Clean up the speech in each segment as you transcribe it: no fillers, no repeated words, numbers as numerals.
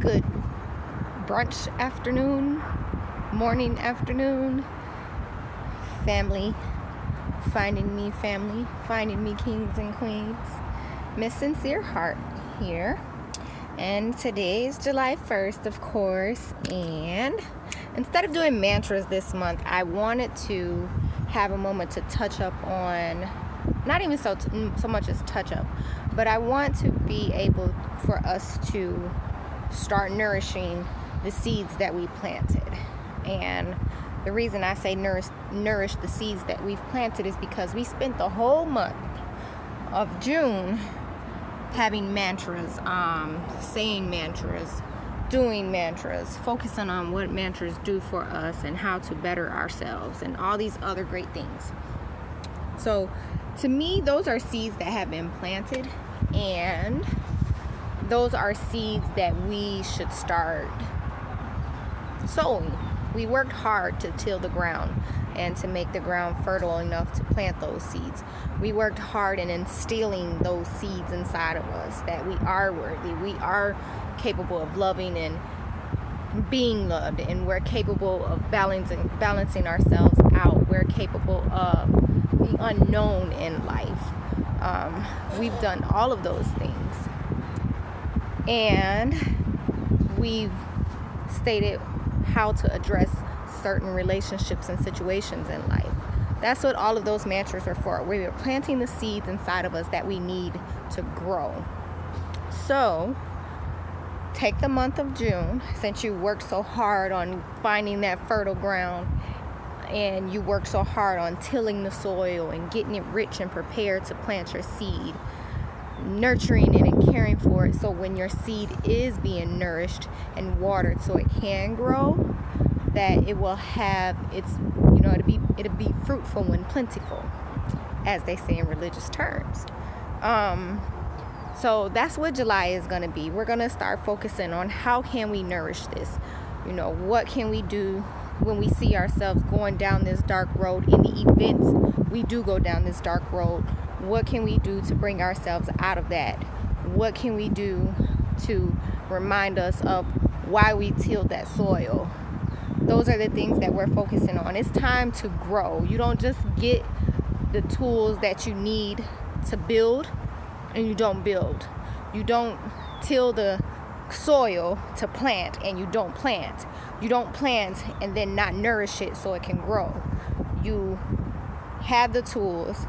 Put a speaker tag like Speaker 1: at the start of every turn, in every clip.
Speaker 1: good brunch afternoon, morning, afternoon, family, finding me kings and queens. Miss Sincere Heart here. And today is July 1st, of course, and instead of doing mantras this month, I wanted to have a moment to touch up on, not even so much as touch up, but I want to be able for us to start nourishing the seeds that we planted. And the reason I say nourish the seeds that we've planted is because we spent the whole month of June having mantras, saying mantras, doing mantras, focusing on what mantras do for us and how to better ourselves and all these other great things. So to me, those are seeds that have been planted, and those are seeds that we should start sowing. We worked hard to till the ground and to make the ground fertile enough to plant those seeds. We worked hard in instilling those seeds inside of us that we are worthy, we are capable of loving and being loved, and we're capable of balancing ourselves out. We're capable of the unknown in life. We've done all of those things, and we've stated how to address certain relationships and situations in life. That's what all of those mantras are for. We are planting the seeds inside of us that we need to grow. So take the month of June, since you worked so hard on finding that fertile ground, and you worked so hard on tilling the soil and getting it rich and prepared to plant your seed, nurturing it and caring for it, so when your seed is being nourished and watered so it can grow, that it will have its, it'll be fruitful and plentiful, as they say in religious terms. So that's what July is going to be. We're going to start focusing on how can we nourish this. What can we do when we see ourselves going down this dark road, in the events we do go down this dark road. What can we do to bring ourselves out of that? What can we do to remind us of why we tilled that soil? Those are the things that we're focusing on. It's time to grow. You don't just get the tools that you need to build and you don't build. You don't till the soil to plant and you don't plant. You don't plant and then not nourish it so it can grow. You have the tools,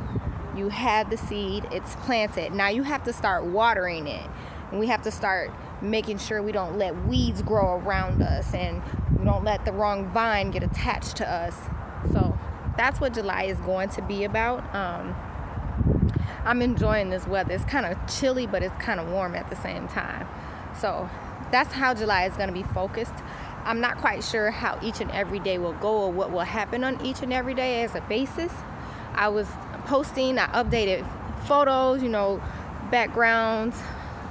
Speaker 1: you have the seed, it's planted. Now you have to start watering it. And we have to start making sure we don't let weeds grow around us, and we don't let the wrong vine get attached to us. So that's what July is going to be about. I'm enjoying this weather. It's kind of chilly, but it's kind of warm at the same time. So that's how July is going to be focused. I'm not quite sure how each and every day will go or what will happen on each and every day as a basis. I was posting, I updated photos, backgrounds,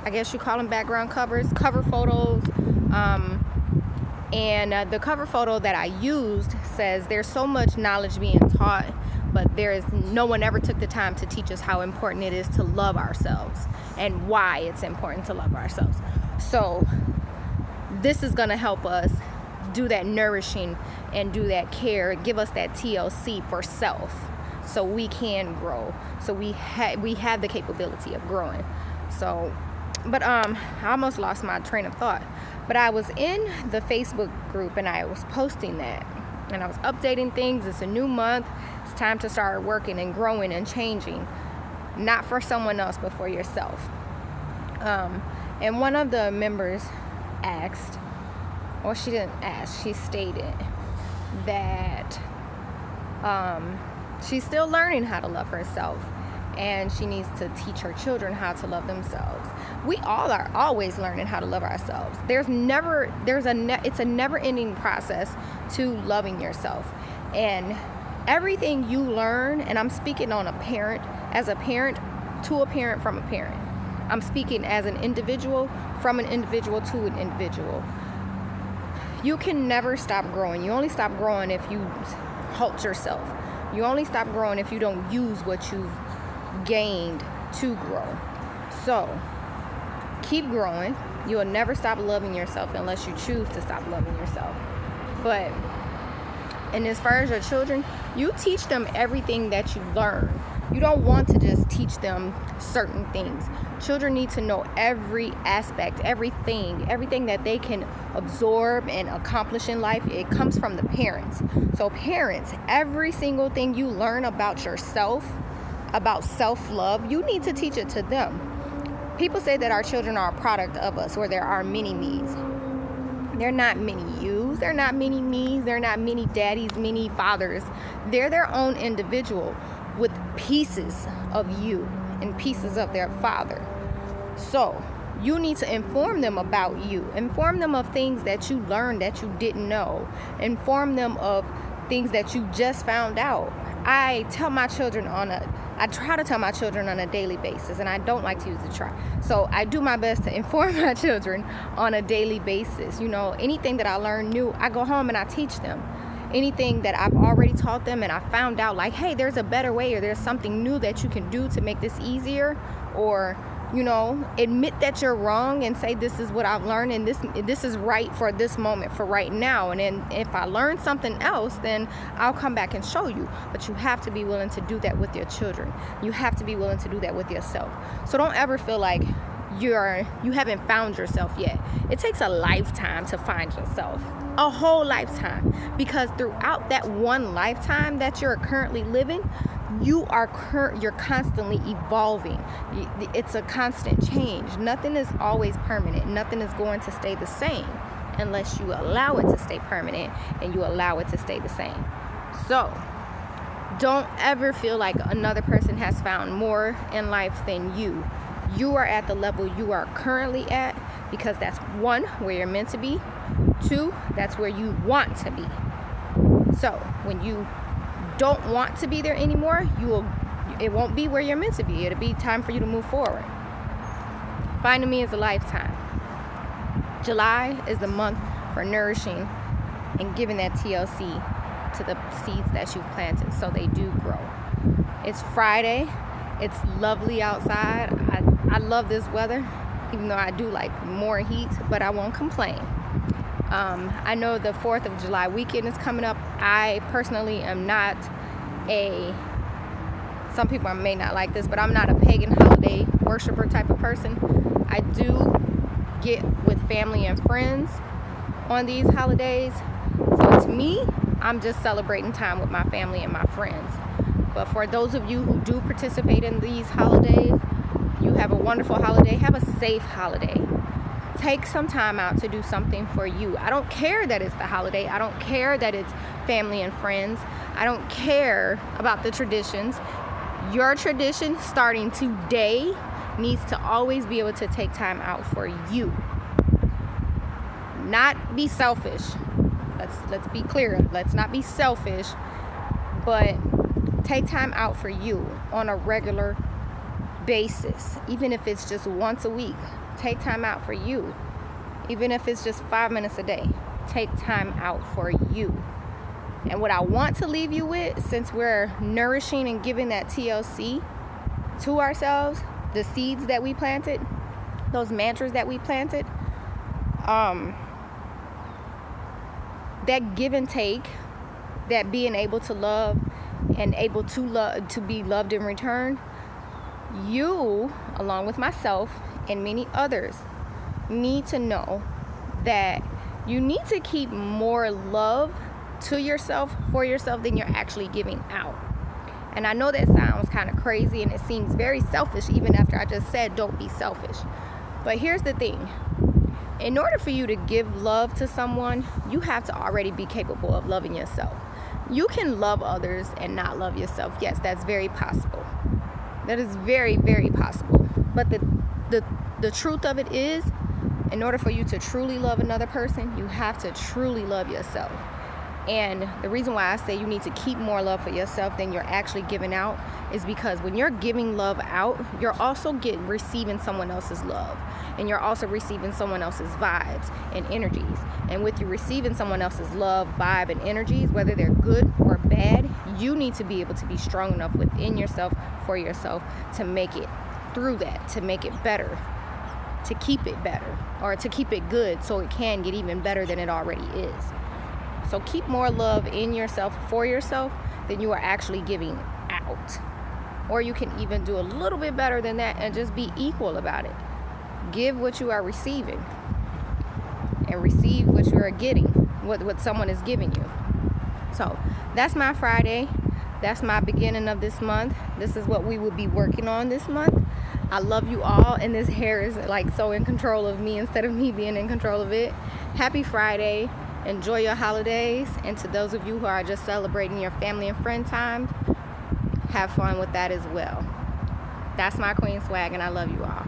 Speaker 1: I guess you call them background covers, cover photos. And the cover photo that I used says there's so much knowledge being taught, but no one ever took the time to teach us how important it is to love ourselves and why it's important to love ourselves. So this is going to help us do that nourishing and do that care, give us that TLC for self, so we can grow, so we have the capability of growing. So, but I almost lost my train of thought. But I was in the Facebook group and I was posting that, and I was updating things. It's a new month. It's time to start working and growing and changing, not for someone else, but for yourself. And one of the members asked, or she didn't ask, she stated that she's still learning how to love herself, and she needs to teach her children how to love themselves. We all are always learning how to love ourselves. It's a never-ending process to loving yourself. And everything you learn, and I'm speaking on as a parent to a parent from a parent. I'm speaking as an individual from an individual to an individual. You can never stop growing. You only stop growing if you halt yourself. You only stop growing if you don't use what you've gained to grow. So keep growing. You will never stop loving yourself unless you choose to stop loving yourself. But, and as far as your children, you teach them everything that you learn. You don't want to just teach them certain things. Children need to know every aspect, everything that they can absorb and accomplish in life. It comes from the parents. So parents, every single thing you learn about yourself, about self-love, you need to teach it to them. People say that our children are a product of us, or there are mini me's. They're not mini yous. They're not mini me's. They're not mini daddies, mini fathers. They're their own individual with pieces of you and pieces of their father. So you need to inform them about you. Inform them of things that you learned that you didn't know. Inform them of things that you just found out. I try to tell my children on a daily basis, and I don't like to use the try. So I do my best to inform my children on a daily basis. You know, anything that I learn new, I go home and I teach them. Anything that I've already taught them and I found out, like, hey, there's a better way, or there's something new that you can do to make this easier, or, you know, admit that you're wrong and say, this is what I've learned and this is right for this moment, for right now. And then if I learn something else, then I'll come back and show you. But you have to be willing to do that with your children. You have to be willing to do that with yourself. So don't ever feel like you haven't found yourself yet. It takes a lifetime to find yourself. A whole lifetime. Because throughout that one lifetime that you're currently living, you're constantly evolving. It's a constant change. Nothing is always permanent. Nothing is going to stay the same unless you allow it to stay permanent and you allow it to stay the same. So don't ever feel like another person has found more in life than you. You are at the level you are currently at because that's, one, where you're meant to be. Two, that's where you want to be. So when you don't want to be there anymore, it won't be where you're meant to be. It'll be time for you to move forward. Finding me is a lifetime. July is the month for nourishing and giving that TLC to the seeds that you've planted so they do grow. It's Friday. It's lovely outside. I love this weather, even though I do like more heat, but I won't complain. I know the 4th of July weekend is coming up. I personally am not some people may not like this, but I'm not a pagan holiday worshiper type of person. I do get with family and friends on these holidays. So to me, I'm just celebrating time with my family and my friends. But for those of you who do participate in these holidays, you have a wonderful holiday. Have a safe holiday. Take some time out to do something for you. I don't care that it's the holiday. I don't care that it's family and friends. I don't care about the traditions. Your tradition starting today needs to always be able to take time out for you. Not be selfish. Let's be clear. Let's not be selfish, but take time out for you on a regular basis. Even if it's just once a week, take time out for you. Even if it's just 5 minutes a day, take time out for you. And what I want to leave you with, since we're nourishing and giving that TLC to ourselves, the seeds that we planted, those mantras that we planted, that give and take, that being able to love and able to be loved in return, you, along with myself and many others, need to know that you need to keep more love to yourself, for yourself, than you're actually giving out. And I know that sounds kind of crazy and it seems very selfish, even after I just said don't be selfish. But here's the thing. In order for you to give love to someone, you have to already be capable of loving yourself. You can love others and not love yourself. Yes, that's very possible. That is very, very possible. But the truth of it is, in order for you to truly love another person, you have to truly love yourself. And the reason why I say you need to keep more love for yourself than you're actually giving out is because when you're giving love out, you're also receiving someone else's love. And you're also receiving someone else's vibes and energies. And with you receiving someone else's love, vibe, and energies, whether they're good or bad, you need to be able to be strong enough within yourself, for yourself, to make it through that, to make it better. to keep it better, or to keep it good so it can get even better than it already is. So keep more love in yourself, for yourself, than you are actually giving out. Or you can even do a little bit better than that and just be equal about it. Give what you are receiving, and receive what you are getting, what someone is giving you. So that's my Friday. That's my beginning of this month. This is what we will be working on this month. I love you all, and this hair is like so in control of me instead of me being in control of it. Happy Friday. Enjoy your holidays. And to those of you who are just celebrating your family and friend time, have fun with that as well. That's my Queen Swag, and I love you all.